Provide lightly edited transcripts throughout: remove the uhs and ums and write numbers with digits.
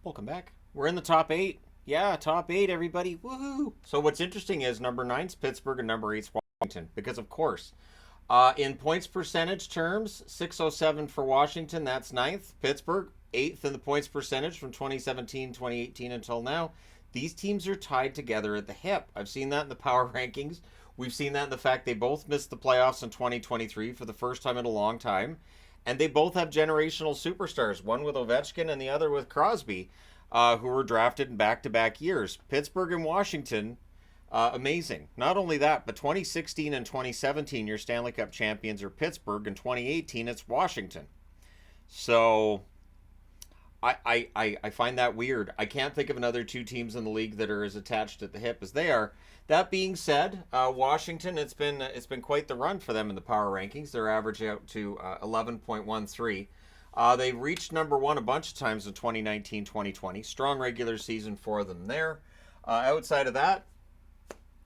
Welcome back. We're in the top eight. Yeah, top eight, everybody. Woohoo! So what's interesting is number nine's Pittsburgh and number eight's Washington, because of course, in points percentage terms, 607 for Washington. That's ninth. Pittsburgh eighth in the points percentage from 2017, 2018 until now. These teams are tied together at the hip. I've seen that in the power rankings. We've seen that in the fact they both missed the playoffs in 2023 for the first time in a long time. And they both have generational superstars, one with Ovechkin and the other with Crosby, who were drafted in back to back years. Pittsburgh and Washington, amazing. Not only that, but 2016 and 2017, your Stanley Cup champions are Pittsburgh, and 2018, it's Washington. So I find that weird. I can't think of another two teams in the league that are as attached at the hip as they are. That being said, Washington, it's been quite the run for them in the power rankings. They're averaging out to 11.13. They reached number one a bunch of times in 2019, 2020. Strong regular season for them there. Outside of that,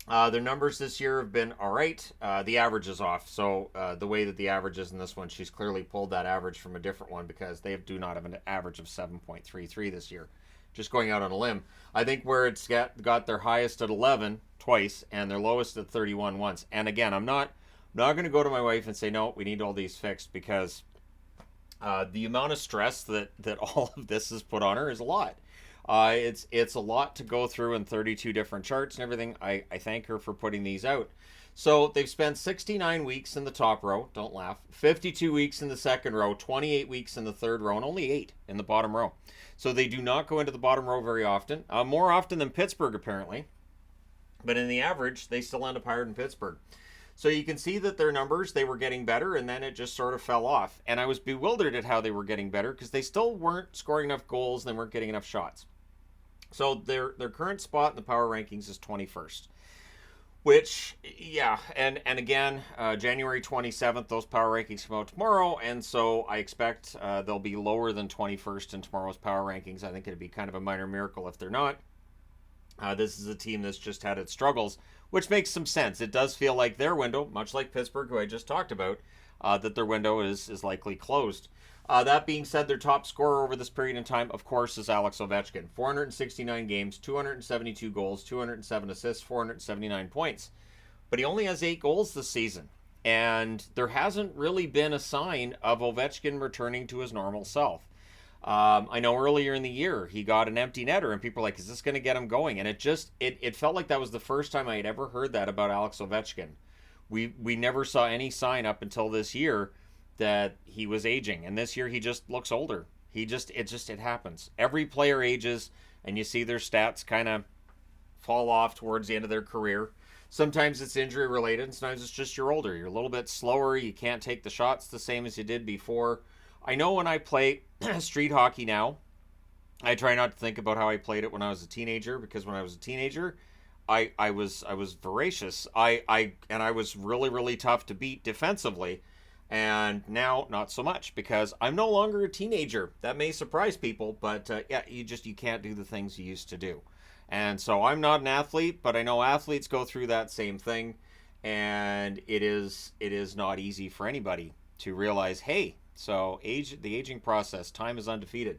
their numbers this year have been all right. The average is off. So the way that the average is in this one, she's clearly pulled that average from a different one because they do not have an average of 7.33 this year. Just going out on a limb. I think where it's got their highest at 11 twice and their lowest at 31 once. And again, I'm not going to go to my wife and say, no, we need all these fixed, because the amount of stress that all of this has put on her is a lot. It's a lot to go through in 32 different charts and everything. I thank her for putting these out. So they've spent 69 weeks in the top row. Don't laugh. 52 weeks in the second row, 28 weeks in the third row, and only 8 in the bottom row. So they do not go into the bottom row very often. More often than Pittsburgh, apparently. But in the average, they still end up higher than Pittsburgh. So you can see that their numbers, they were getting better, and then it just sort of fell off. And I was bewildered at how they were getting better, because they still weren't scoring enough goals and they weren't getting enough shots. So their current spot in the power rankings is 21st. Which, yeah, and again, January 27th, those power rankings come out tomorrow, and so I expect they'll be lower than 21st in tomorrow's power rankings. I think it'd be kind of a minor miracle if they're not. This is a team that's just had its struggles, which makes some sense. It does feel like their window, much like Pittsburgh, who I just talked about, that their window is likely closed. That being said, their top scorer over this period in time, of course, is Alex Ovechkin. 469 games, 272 goals, 207 assists, 479 points. But he only has 8 goals this season. And there hasn't really been a sign of Ovechkin returning to his normal self. I know earlier in the year he got an empty netter, and people were like, is this going to get him going? And it felt like that was the first time I had ever heard that about Alex Ovechkin. We never saw any sign up until this year that he was aging, and this year he just looks older. It happens. Every player ages, and you see their stats kind of fall off towards the end of their career. Sometimes it's injury related, and sometimes it's just you're older. You're a little bit slower. You can't take the shots the same as you did before. I know when I play street hockey now, I try not to think about how I played it when I was a teenager, because when I was a teenager, I was voracious. I was really, really tough to beat defensively. And now, not so much, because I'm no longer a teenager. That may surprise people, but yeah, you can't do the things you used to do. And so I'm not an athlete, but I know athletes go through that same thing, and it is not easy for anybody to realize, hey, so the aging process, time is undefeated.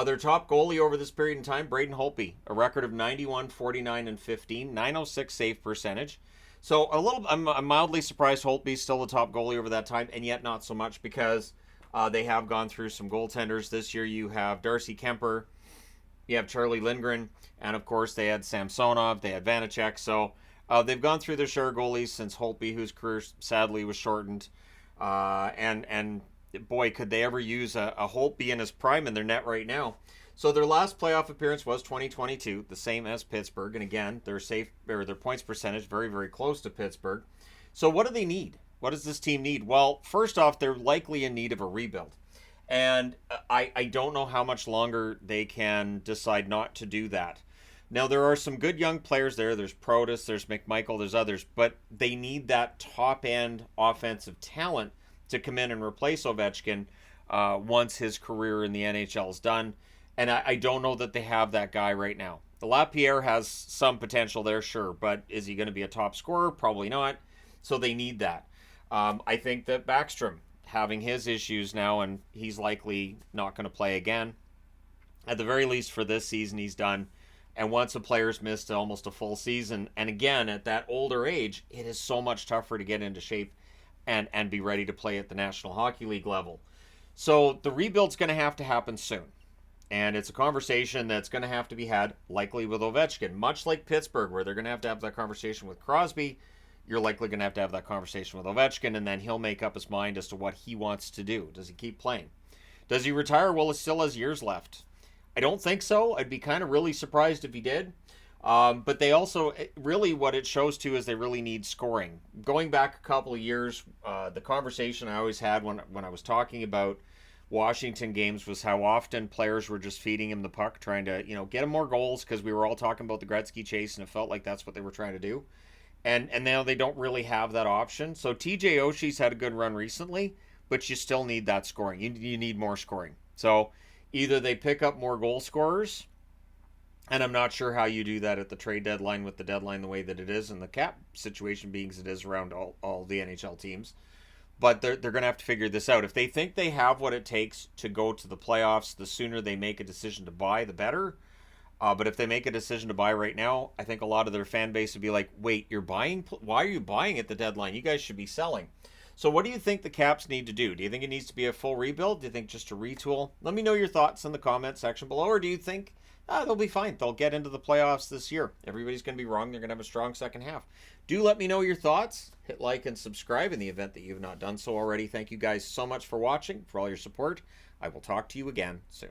Their top goalie over this period in time, Braden Holtby, a record of 91, 49, and 15, 906 save percentage. So I'm mildly surprised Holtby's still the top goalie over that time, and yet not so much, because they have gone through some goaltenders this year. You have Darcy Kemper, you have Charlie Lindgren, and of course they had Samsonov, they had Vanacek. So they've gone through their share of goalies since Holtby, whose career sadly was shortened. And boy, could they ever use a Holtby in his prime in their net right now. So their last playoff appearance was 2022, the same as Pittsburgh, and again, their points percentage very, very close to Pittsburgh. So what do they need? What does this team need? Well, first off, they're likely in need of a rebuild. And I don't know how much longer they can decide not to do that. Now, there are some good young players there. There's Protas, there's McMichael, there's others, but they need that top-end offensive talent to come in and replace Ovechkin once his career in the NHL is done. And I don't know that they have that guy right now. The Lapierre has some potential there, sure, but is he going to be a top scorer? Probably not. So they need that. I think that Backstrom, having his issues now, and he's likely not going to play again. At the very least for this season, he's done. And once a player's missed almost a full season, and again, at that older age, it is so much tougher to get into shape and be ready to play at the National Hockey League level. So the rebuild's going to happen soon. And it's a conversation that's going to have to be had, likely with Ovechkin. Much like Pittsburgh, where they're going to have that conversation with Crosby, you're likely going to have that conversation with Ovechkin, and then he'll make up his mind as to what he wants to do. Does he keep playing? Does he retire? Well, he still has years left. I don't think so. I'd be kind of really surprised if he did. But they also, really what it shows too is they really need scoring. Going back a couple of years, the conversation I always had when I was talking about Washington games was how often players were just feeding him the puck, trying to, get him more goals, because we were all talking about the Gretzky chase, and it felt like that's what they were trying to do. And now they don't really have that option. So TJ Oshie's had a good run recently, but you still need that scoring. You need more scoring. So either they pick up more goal scorers, and I'm not sure how you do that at the trade deadline with the deadline the way that it is and the cap situation being as it is around all the NHL teams. But they're going to have to figure this out. If they think they have what it takes to go to the playoffs, the sooner they make a decision to buy, the better. But if they make a decision to buy right now, I think a lot of their fan base would be like, wait, you're buying? Why are you buying at the deadline? You guys should be selling. So what do you think the Caps need to do? Do you think it needs to be a full rebuild? Do you think just a retool? Let me know your thoughts in the comment section below. Or do you think they'll be fine? They'll get into the playoffs this year. Everybody's going to be wrong. They're going to have a strong second half. Do let me know your thoughts. Hit like and subscribe in the event that you've not done so already. Thank you guys so much for watching, for all your support. I will talk to you again soon.